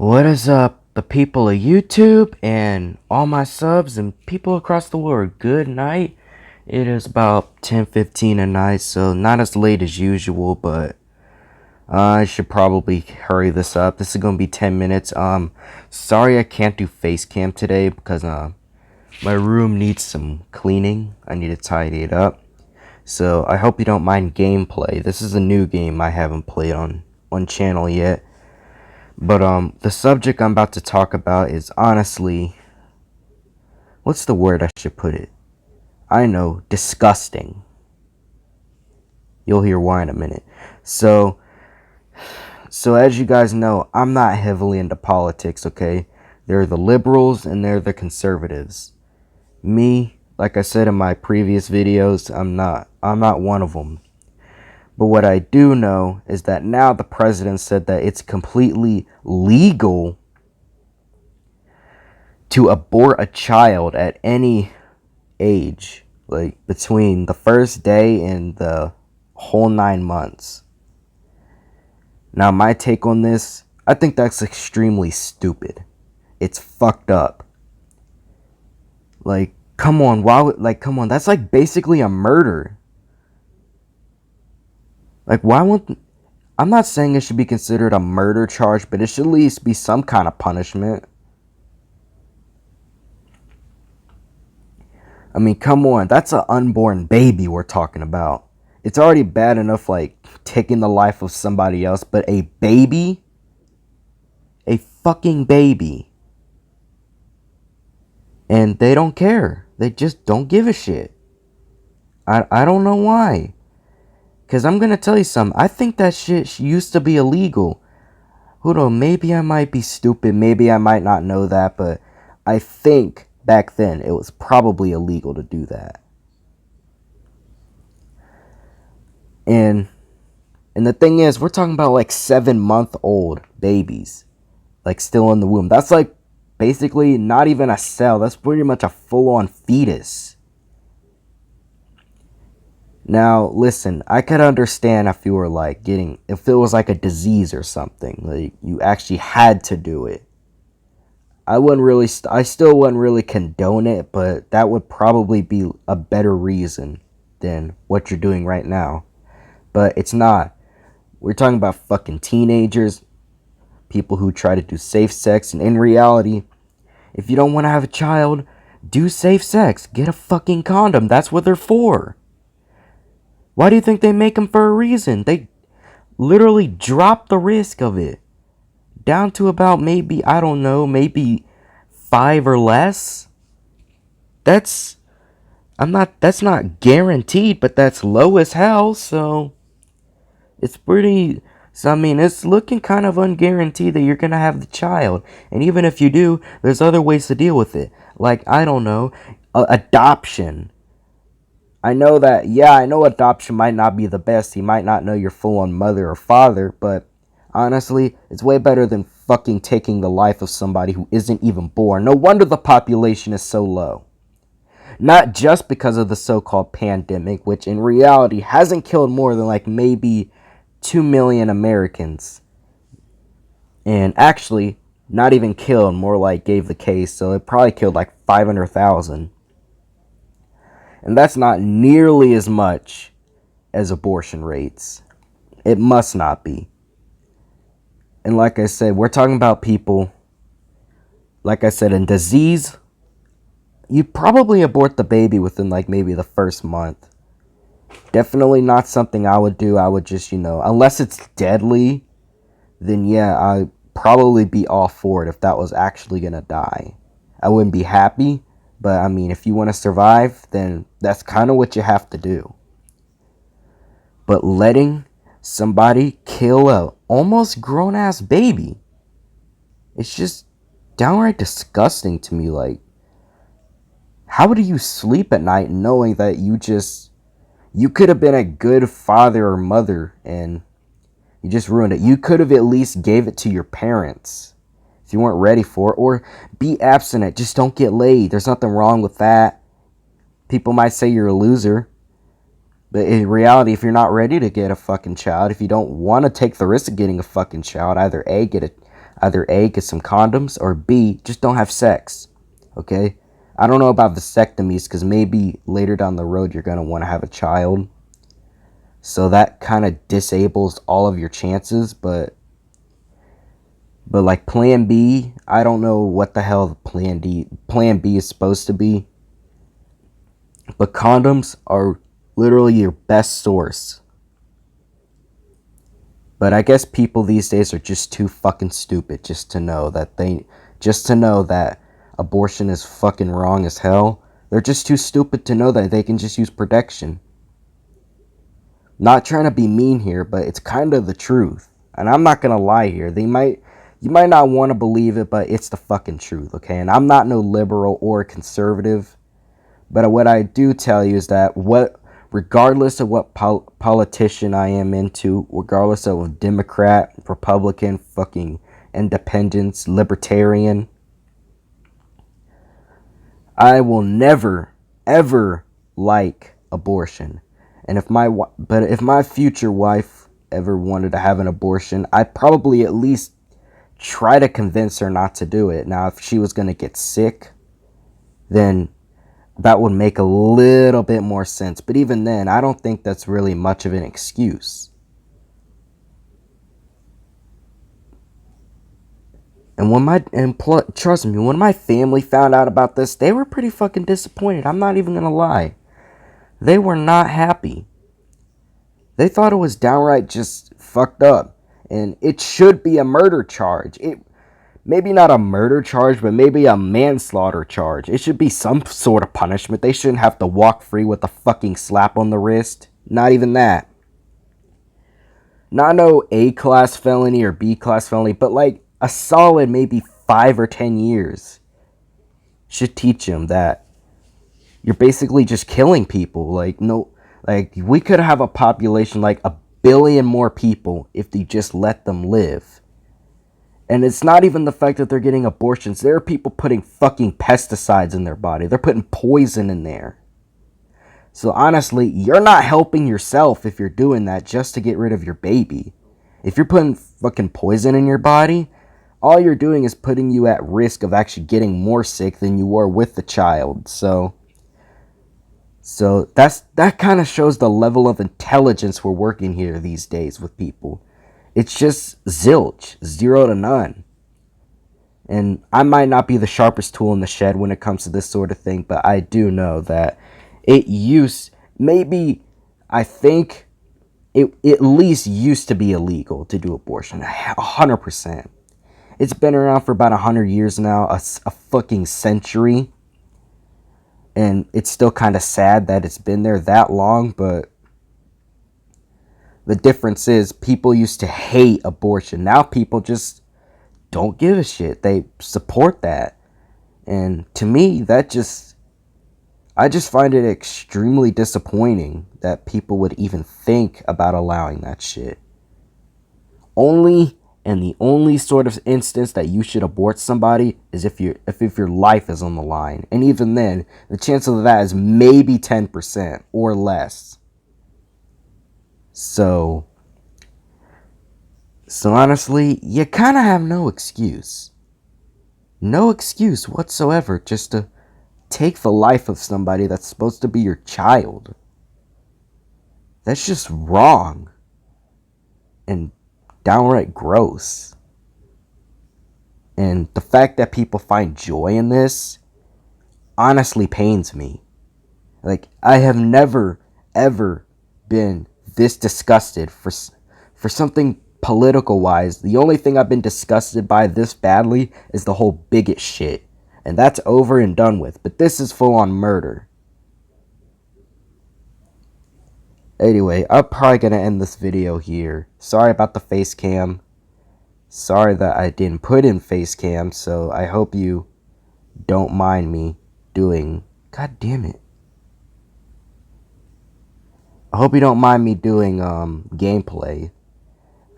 What is up, the people of YouTube and all my subs and people across the world? Good night. It is about 10:15 at night, so not as late as usual, but I should probably hurry this up. This is gonna be 10 minutes. Sorry I can't do face cam today because my room needs some cleaning. I need to tidy it up. So I hope you don't mind gameplay. This is a new game I haven't played on channel yet. But the subject I'm about to talk about is honestly, what's the word I should put it? I know, disgusting. You'll hear why in a minute. So as you guys know, I'm not heavily into politics, okay? There are the liberals and there are the conservatives. Me, like I said in my previous videos, I'm not one of them. But what I do know is that now the president said that it's completely legal to abort a child at any age, like between the first day and the whole 9 months. Now, my take on this, I think that's extremely stupid. It's fucked up. Like, come on, come on, that's like basically a murder. Like, I'm not saying it should be considered a murder charge, but it should at least be some kind of punishment. I mean, come on, that's an unborn baby we're talking about. It's already bad enough, like, taking the life of somebody else, but a baby? A fucking baby. And they don't care. They just don't give a shit. I don't know why. Because I'm going to tell you something. I think that shit used to be illegal. Hold on, maybe I might be stupid. Maybe I might not know that. But I think back then it was probably illegal to do that. And the thing is, we're talking about like 7-month-old babies. Like still in the womb. That's like basically not even a cell. That's pretty much a full-on fetus. Now, listen, I could understand if you were like if it was like a disease or something, like you actually had to do it. I still wouldn't really condone it, but that would probably be a better reason than what you're doing right now. But it's not. We're talking about fucking teenagers, people who try to do safe sex, and in reality, if you don't want to have a child, do safe sex. Get a fucking condom. That's what they're for. Why do you think they make them for a reason? They literally drop the risk of it down to about maybe, I don't know, maybe 5 or less. That's not guaranteed, but that's low as hell, so it's pretty, so I mean, it's looking kind of unguaranteed that you're gonna have the child. And even if you do, there's other ways to deal with it. Like, I don't know, adoption. I know adoption might not be the best. He might not know your full-on mother or father, but honestly, it's way better than fucking taking the life of somebody who isn't even born. No wonder the population is so low. Not just because of the so-called pandemic, which in reality hasn't killed more than like maybe 2 million Americans. And actually, not even killed, more like gave the case, so it probably killed like 500,000. And that's not nearly as much as abortion rates. It must not be. And like I said, we're talking about people, like I said, in disease, you probably abort the baby within like maybe the first month. Definitely not something I would do. I would just, unless it's deadly, then yeah, I'd probably be all for it if that was actually going to die. I wouldn't be happy. But, I mean, if you want to survive, then that's kind of what you have to do. But letting somebody kill a almost grown-ass baby, it's just downright disgusting to me. Like, how do you sleep at night knowing that you could have been a good father or mother and you just ruined it? You could have at least gave it to your parents. You weren't ready for it, or be abstinent. Just don't get laid. There's nothing wrong with that. People might say you're a loser, but in reality, if you're not ready to get a fucking child, if you don't want to take the risk of getting a fucking child, either Either A, get some condoms, or B, just don't have sex. Okay? I don't know about vasectomies, because maybe later down the road you're going to want to have a child. So that kind of disables all of your chances, but like plan B, I don't know what the hell plan B is supposed to be. But condoms are literally your best source. But I guess people these days are just too fucking stupid just to know that abortion is fucking wrong as hell. They're just too stupid to know that they can just use protection. Not trying to be mean here, but it's kind of the truth. And I'm not gonna lie here. You might not want to believe it, but it's the fucking truth, okay? And I'm not no liberal or conservative, but what I do tell you is that regardless of what politician I am into, regardless of Democrat, Republican, fucking independent, libertarian, I will never, ever like abortion. And if my future wife ever wanted to have an abortion, I'd probably at least try to convince her not to do it. Now, if she was going to get sick, then that would make a little bit more sense. But even then, I don't think that's really much of an excuse. And trust me, when my family found out about this, they were pretty fucking disappointed. I'm not even going to lie. They were not happy. They thought it was downright just fucked up. And it should be a murder charge. Maybe not a murder charge, but maybe a manslaughter charge. It should be some sort of punishment. They shouldn't have to walk free with a fucking slap on the wrist. Not even that. Not no A-class felony or B-class felony, but like a solid maybe 5 or 10 years should teach them that you're basically just killing people. Like we could have a population like 1 billion more people if they just let them live. And it's not even the fact that they're getting abortions. There are people putting fucking pesticides in their body. They're putting poison in there. So honestly, you're not helping yourself if you're doing that just to get rid of your baby. If you're putting fucking poison in your body, all you're doing is putting you at risk of actually getting more sick than you were with the child. So that kind of shows the level of intelligence we're working here these days with people. It's just zilch, 0 to none. And I might not be the sharpest tool in the shed when it comes to this sort of thing, but I do know that I think it at least used to be illegal to do abortion. 100%. It's been around for about 100 years now, a fucking century. And it's still kind of sad that it's been there that long, but the difference is people used to hate abortion. Now people just don't give a shit. They support that. And to me, I just find it extremely disappointing that people would even think about allowing that shit. The only sort of instance that you should abort somebody is if your life is on the line. And even then, the chance of that is maybe 10% or less. So honestly, you kind of have no excuse. No excuse whatsoever just to take the life of somebody that's supposed to be your child. That's just wrong. And downright gross. And the fact that people find joy in this honestly pains me. Like, I have never, ever been this disgusted for something political wise. The only thing I've been disgusted by this badly is the whole bigot shit. And that's over and done with. But this is full on murder. Anyway, I'm probably going to end this video here. Sorry about the face cam. Sorry that I didn't put in face cam. So I hope you don't mind me doing... God damn it. I hope you don't mind me doing gameplay.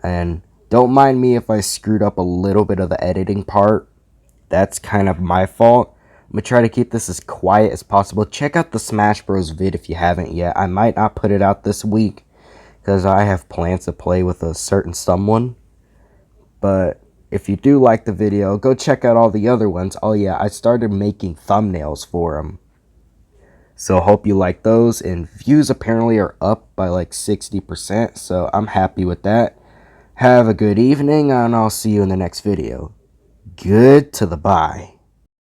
And don't mind me if I screwed up a little bit of the editing part. That's kind of my fault. I'm going to try to keep this as quiet as possible. Check out the Smash Bros vid if you haven't yet. I might not put it out this week because I have plans to play with a certain someone. But if you do like the video, go check out all the other ones. Oh yeah, I started making thumbnails for them. So hope you like those, and views apparently are up by like 60%, so I'm happy with that. Have a good evening, and I'll see you in the next video. Good to the bye.